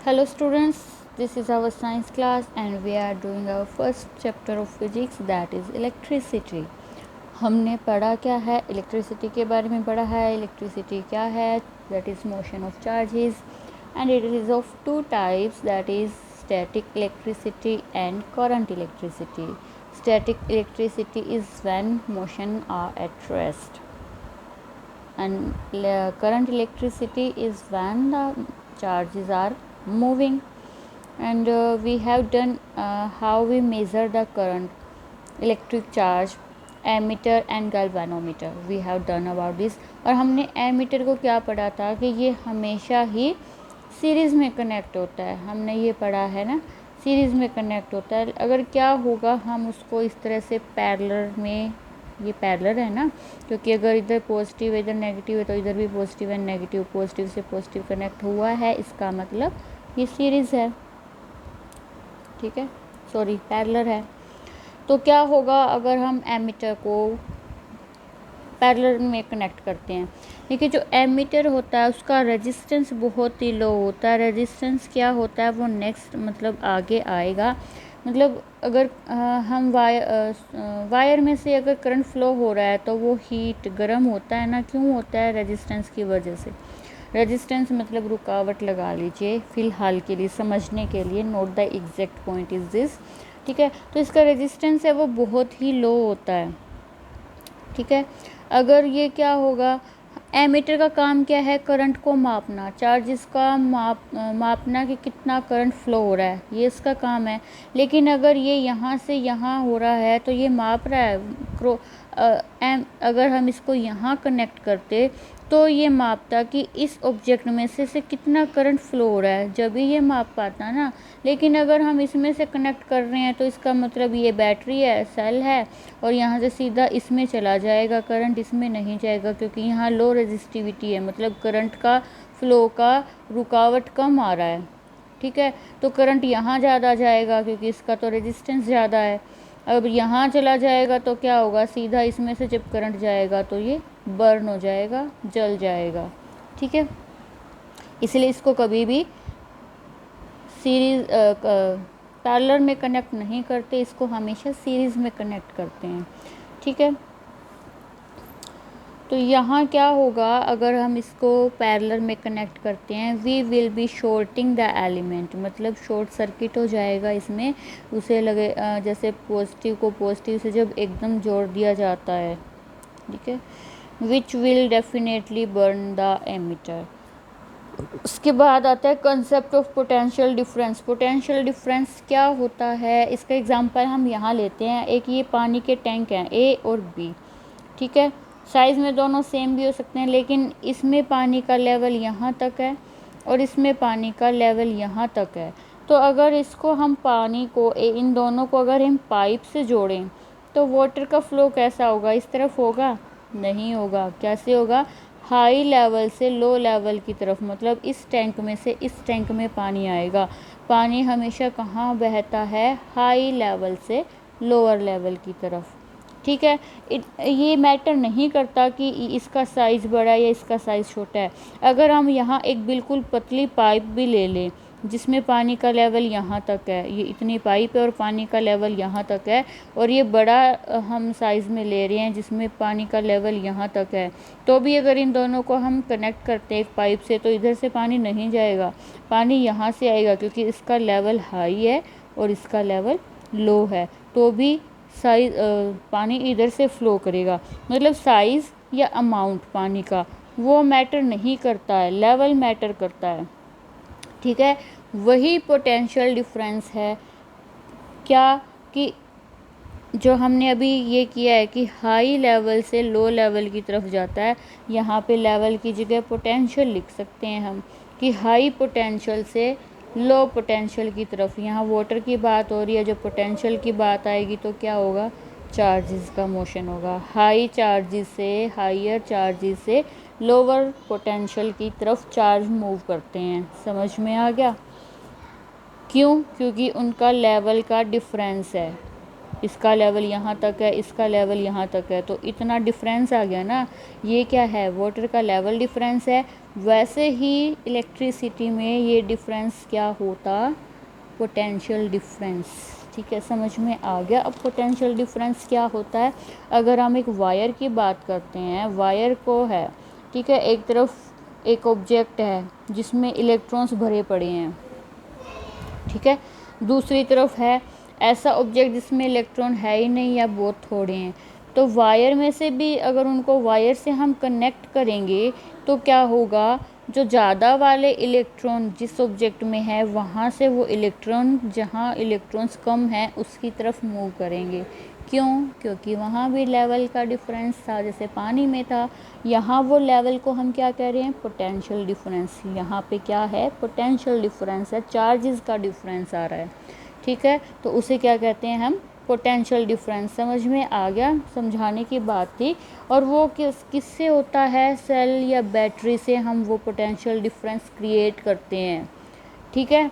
Hello students, this is our science class and we are doing our first chapter of physics, that is electricity. हमने पढ़ा क्या है, electricity के बारे में पढ़ा है. इलेक्ट्रिसिटी क्या है? that is motion of charges and it is of two types, that is static electricity and current electricity. Static electricity is when motion are at rest and current electricity is when the charges are moving. And we have done how we measure the current, electric charge, ammeter and galvanometer. We have done about this. और हमने ammeter को क्या पढ़ा था कि ये हमेशा ही series में कनेक्ट होता है. हमने ये पढ़ा है ना, सीरीज़ में कनेक्ट होता है. अगर क्या होगा, हम उसको इस तरह से पैरेलल में, ये पैरेलल है ना, क्योंकि अगर इधर पॉजिटिव है इधर नेगेटिव है तो इधर भी पॉजिटिव है नेगेटिव, पॉजिटिव से पॉजिटिव कनेक्ट हुआ है, इसका मतलब ये सीरीज़ है. ठीक है, सॉरी पैरेलल है. तो क्या होगा अगर हम एमीटर को पैरेलल में कनेक्ट करते हैं. देखिए, जो एमीटर होता है उसका रेजिस्टेंस बहुत ही लो होता है. रेजिस्टेंस क्या होता है वो नेक्स्ट मतलब आगे आएगा. मतलब अगर हम वायर में से अगर करंट फ्लो हो रहा है तो वो हीट गर्म होता है ना. क्यों होता है? रेजिस्टेंस की वजह से. रेजिस्टेंस मतलब रुकावट लगा लीजिए फ़िलहाल के लिए, समझने के लिए. Note the exact point is this. ठीक है, तो इसका रेजिस्टेंस है वो बहुत ही लो होता है. ठीक है, अगर ये क्या होगा, एमीटर का काम क्या है? करंट को मापना, चार्जेस का मापना कि कितना करंट फ्लो हो रहा है, ये इसका काम है. लेकिन अगर ये यहाँ से यहाँ हो रहा है तो ये माप रहा है. अगर हम इसको यहाँ कनेक्ट करते तो ये मापता कि इस ऑब्जेक्ट में से कितना करंट फ्लो हो रहा है, जब भी ये माप पाता ना. लेकिन अगर हम इसमें से कनेक्ट कर रहे हैं तो इसका मतलब ये बैटरी है, सेल है, और यहाँ से सीधा इसमें चला जाएगा करंट, इसमें नहीं जाएगा क्योंकि यहाँ लो रेजिस्टिविटी है. मतलब करंट का फ्लो का रुकावट कम आ रहा है. ठीक है, तो करंट यहाँ ज़्यादा जाएगा क्योंकि इसका तो रेजिस्टेंस ज़्यादा है. अब यहाँ चला जाएगा तो क्या होगा, सीधा इसमें से जब करंट जाएगा तो ये बर्न हो जाएगा, जल जाएगा. ठीक है, इसलिए इसको कभी भी सीरीज पैरेलल में कनेक्ट नहीं करते, इसको हमेशा सीरीज़ में कनेक्ट करते हैं. ठीक है, तो यहाँ क्या होगा अगर हम इसको पैरेलल में कनेक्ट करते हैं, we will be shorting the element. मतलब शॉर्ट सर्किट हो जाएगा इसमें. उसे लगे जैसे पॉजिटिव को पॉजिटिव से जब एकदम जोड़ दिया जाता है. ठीक है, which will definitely burn the ammeter. उसके बाद आता है concept of potential difference. Potential difference क्या होता है, इसका एग्जांपल हम यहाँ लेते हैं. एक ये पानी के टैंक हैं ए और बी. ठीक है, साइज़ में दोनों सेम भी हो सकते हैं, लेकिन इसमें पानी का लेवल यहाँ तक है और इसमें पानी का लेवल यहाँ तक है. तो अगर इसको हम पानी को इन दोनों को अगर हम पाइप से जोड़ें तो वाटर का फ्लो कैसा होगा? इस तरफ होगा? नहीं होगा. कैसे होगा? हाई लेवल से लो लेवल की तरफ. मतलब इस टैंक में से इस टैंक में पानी आएगा. पानी हमेशा कहाँ बहता है? हाई लेवल से लोअर लेवल की तरफ. ठीक है, ये मैटर नहीं करता कि इसका साइज़ बड़ा है या इसका साइज़ छोटा है. अगर हम यहाँ एक बिल्कुल पतली पाइप भी ले लें जिसमें पानी का लेवल यहाँ तक है, ये इतनी पाइप है और पानी का लेवल यहाँ तक है, और ये बड़ा हम साइज़ में ले रहे हैं जिसमें पानी का लेवल यहाँ तक है, तो भी अगर इन दोनों को हम कनेक्ट करते हैं एक पाइप से तो इधर से पानी नहीं जाएगा, पानी यहाँ से आएगा क्योंकि इसका लेवल हाई है और इसका लेवल लो है. तो भी साइज पानी इधर से फ़्लो करेगा. मतलब साइज़ या अमाउंट पानी का वो मैटर नहीं करता है, लेवल मैटर करता है. ठीक है, वही पोटेंशियल डिफरेंस है क्या कि जो हमने अभी ये किया है कि हाई लेवल से लो लेवल की तरफ जाता है. यहाँ पे लेवल की जगह पोटेंशियल लिख सकते हैं हम कि हाई पोटेंशियल से लो पोटेंशियल की तरफ. यहाँ वाटर की बात हो रही है, जो पोटेंशियल की बात आएगी तो क्या होगा? चार्जेस का मोशन होगा. हाई चार्जेस से हायर चार्जेस से लोअर पोटेंशियल की तरफ चार्ज मूव करते हैं. समझ में आ गया? क्यों? क्योंकि उनका लेवल का डिफरेंस है. इसका लेवल यहाँ तक है, इसका लेवल यहाँ तक है, तो इतना डिफरेंस आ गया ना, ये क्या है, वाटर का लेवल डिफरेंस है। वैसे ही इलेक्ट्रिसिटी में ये डिफरेंस क्या होता, पोटेंशियल डिफरेंस। ठीक है, समझ में आ गया। अब पोटेंशियल डिफरेंस क्या होता है, अगर हम एक वायर की बात करते हैं, वायर को है, ठीक है, एक तरफ एक ऑब्जेक्ट है जिसमें इलेक्ट्रॉन्स भरे पड़े हैं, ठीक है, दूसरी तरफ है ऐसा ऑब्जेक्ट जिसमें इलेक्ट्रॉन है ही नहीं या बहुत थोड़े हैं। तो वायर में से भी अगर उनको वायर से हम कनेक्ट करेंगे तो क्या होगा, जो ज़्यादा वाले इलेक्ट्रॉन जिस ऑब्जेक्ट में है वहाँ से वो इलेक्ट्रॉन जहाँ इलेक्ट्रॉन्स कम हैं उसकी तरफ मूव करेंगे। क्यों, क्योंकि वहाँ भी लेवल का डिफरेंस था, जैसे पानी में था। यहाँ वो लेवल को हम क्या कह रहे हैं, पोटेंशियल डिफरेंस। यहाँ पे क्या है, पोटेंशियल डिफरेंस है, चार्जेस का डिफरेंस आ रहा है, ठीक है, तो उसे क्या कहते हैं हम, पोटेंशियल डिफरेंस। समझ में आ गया, समझाने की बात थी। और वो किससे होता है, सेल या बैटरी से हम वो पोटेंशियल डिफरेंस क्रिएट करते हैं, ठीक है।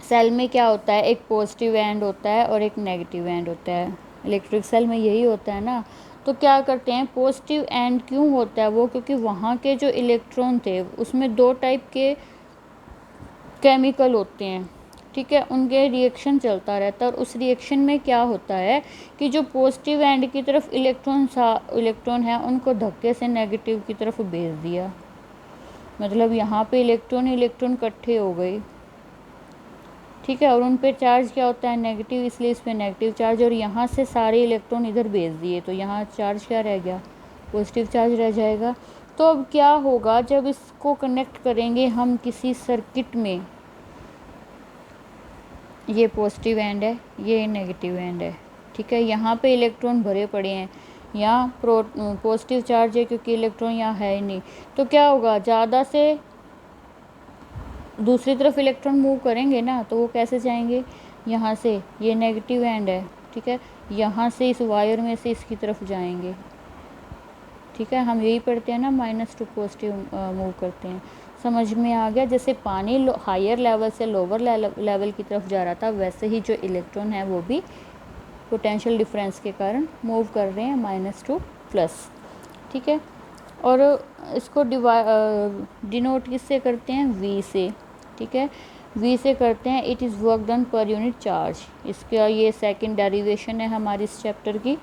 सेल में क्या होता है, एक पॉजिटिव एंड होता है और एक नेगेटिव एंड होता है, इलेक्ट्रिक सेल में यही होता है ना। तो क्या करते हैं, पॉजिटिव एंड क्यों होता है वो, क्योंकि वहाँ के जो इलेक्ट्रॉन थे उसमें 2 टाइप के केमिकल होते हैं, ठीक है, उनके रिएक्शन चलता रहता है। और उस रिएक्शन में क्या होता है कि जो पॉजिटिव एंड की तरफ इलेक्ट्रॉन है उनको धक्के से नेगेटिव की तरफ भेज दिया, मतलब यहाँ पे इलेक्ट्रॉन इकट्ठे हो गए, ठीक है, और उन पे चार्ज क्या होता है, नेगेटिव, इसलिए इस पर नेगेटिव चार्ज। और यहाँ से सारे इलेक्ट्रॉन इधर भेज दिए तो यहाँ चार्ज क्या रह गया, पॉजिटिव चार्ज रह जाएगा। तो अब क्या होगा, जब इसको कनेक्ट करेंगे हम किसी सर्किट में, ये पॉजिटिव एंड है, ये नेगेटिव एंड है, ठीक है, यहाँ पे इलेक्ट्रॉन भरे पड़े हैं, यहाँ पॉजिटिव चार्ज है क्योंकि इलेक्ट्रॉन यहाँ है ही नहीं। तो क्या होगा, ज़्यादा से दूसरी तरफ इलेक्ट्रॉन मूव करेंगे ना, तो वो कैसे जाएंगे, यहाँ से, ये नेगेटिव एंड है, ठीक है, यहाँ से इस वायर में से इसकी तरफ जाएंगे, ठीक है, हम यही पढ़ते हैं ना, -2 पॉजिटिव मूव करते हैं। समझ में आ गया, जैसे पानी हायर लेवल से लोअर लेवल की तरफ जा रहा था, वैसे ही जो इलेक्ट्रॉन है वो भी पोटेंशियल डिफरेंस के कारण मूव कर रहे हैं -2 प्लस, ठीक है। और इसको डिनोट किससे करते हैं, V से, ठीक है, V से करते हैं, it is work done per unit charge. इसका ये सेकंड डेरिवेशन है हमारी इस चैप्टर की,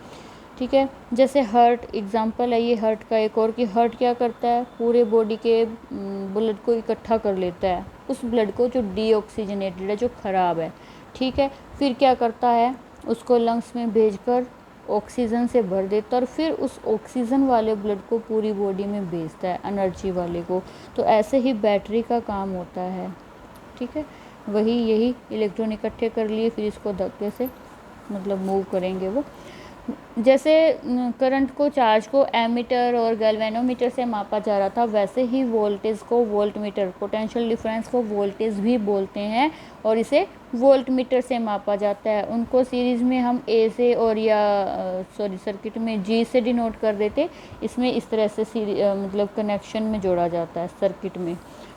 ठीक है। जैसे हर्ट एग्जांपल है ये हर्ट का एक और, कि हर्ट क्या करता है, पूरे बॉडी के ब्लड को इकट्ठा कर लेता है, उस ब्लड को जो डीऑक्सीजनेटेड है, जो ख़राब है, ठीक है, फिर क्या करता है, उसको लंग्स में भेजकर ऑक्सीजन से भर देता है और फिर उस ऑक्सीजन वाले ब्लड को पूरी बॉडी में भेजता है, एनर्जी वाले को। तो ऐसे ही बैटरी का काम होता है, ठीक है, वही यही इलेक्ट्रॉन इकट्ठे कर लिए, फिर इसको धक्के से मतलब मूव करेंगे वो। जैसे करंट को, चार्ज को एमीटर और गैल्वेनोमीटर से मापा जा रहा था, वैसे ही वोल्टेज को वोल्टमीटर, पोटेंशियल डिफरेंस को वोल्टेज भी बोलते हैं और इसे वोल्टमीटर से मापा जाता है। उनको सीरीज़ में हम ए से और या सर्किट में जी से डिनोट कर देते, इसमें इस तरह से मतलब कनेक्शन में जोड़ा जाता है सर्किट में,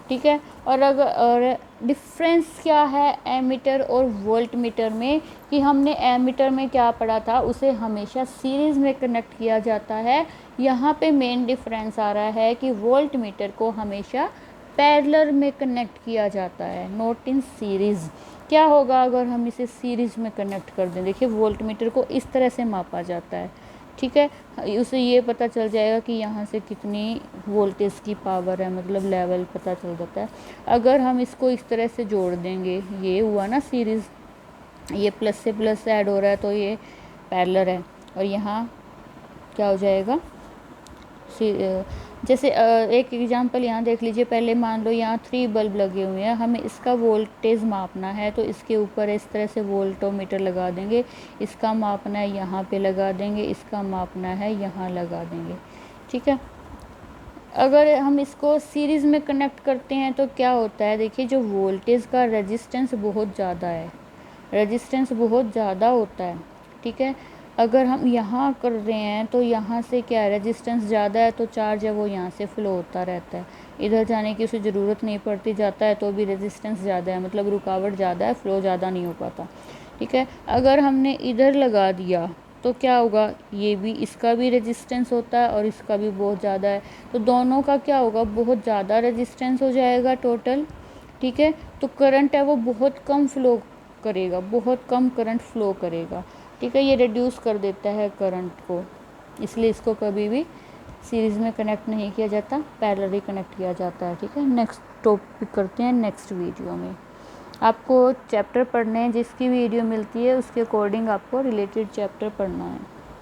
ठीक है। और डिफरेंस क्या है एमीटर और वोल्टमीटर में, कि हमने एमीटर में क्या पढ़ा था, उसे हमेशा सीरीज़ में कनेक्ट किया जाता है। यहाँ पे मेन डिफरेंस आ रहा है कि वोल्टमीटर को हमेशा पैरेलल में कनेक्ट किया जाता है, नॉट इन सीरीज़। क्या होगा अगर हम इसे सीरीज़ में कनेक्ट कर दें, देखिए वोल्टमीटर को इस तरह से मापा जाता है, ठीक है, उसे ये पता चल जाएगा कि यहाँ से कितनी वोल्टेज की पावर है, मतलब लेवल पता चल जाता है। अगर हम इसको इस तरह से जोड़ देंगे, ये हुआ ना सीरीज़, ये प्लस से प्लस ऐड हो रहा है तो ये पैरेलल है, और यहाँ क्या हो जाएगा, जैसे एक एग्जांपल यहाँ देख लीजिए, पहले मान लो यहाँ 3 बल्ब लगे हुए हैं, हमें इसका वोल्टेज मापना है, तो इसके ऊपर इस तरह से वोल्टोमीटर लगा देंगे, इसका मापना है यहाँ पे लगा देंगे, इसका मापना है यहाँ लगा देंगे, ठीक है। अगर हम इसको सीरीज़ में कनेक्ट करते हैं तो क्या होता है, देखिए जो वोल्टेज का रेजिस्टेंस बहुत ज़्यादा है, रेजिस्टेंस बहुत ज़्यादा होता है, ठीक है। अगर हम यहाँ कर रहे हैं तो यहाँ से क्या है, रेजिस्टेंस ज़्यादा है तो चार्ज है वो यहाँ से फ़्लो होता रहता है, इधर जाने की उसे ज़रूरत नहीं पड़ती, जाता है तो भी रेजिस्टेंस ज़्यादा है, मतलब रुकावट ज़्यादा है, फ़्लो ज़्यादा नहीं हो पाता। ठीक है। अगर हमने इधर लगा दिया तो क्या होगा, ये भी, इसका भी रेजिस्टेंस होता है और इसका भी बहुत ज़्यादा है, तो दोनों का क्या होगा, बहुत ज़्यादा रेजिस्टेंस हो जाएगा टोटल। ठीक है, तो करंट है वो बहुत कम फ्लो करेगा, बहुत कम करंट फ्लो करेगा। ठीक है, ये रिड्यूस कर देता है करंट को, इसलिए इसको कभी भी सीरीज़ में कनेक्ट नहीं किया जाता, पैरेलली कनेक्ट किया जाता है। ठीक है, नेक्स्ट टॉपिक करते हैं नेक्स्ट वीडियो में। आपको चैप्टर पढ़ने हैं, जिसकी वीडियो मिलती है उसके अकॉर्डिंग आपको रिलेटेड चैप्टर पढ़ना है।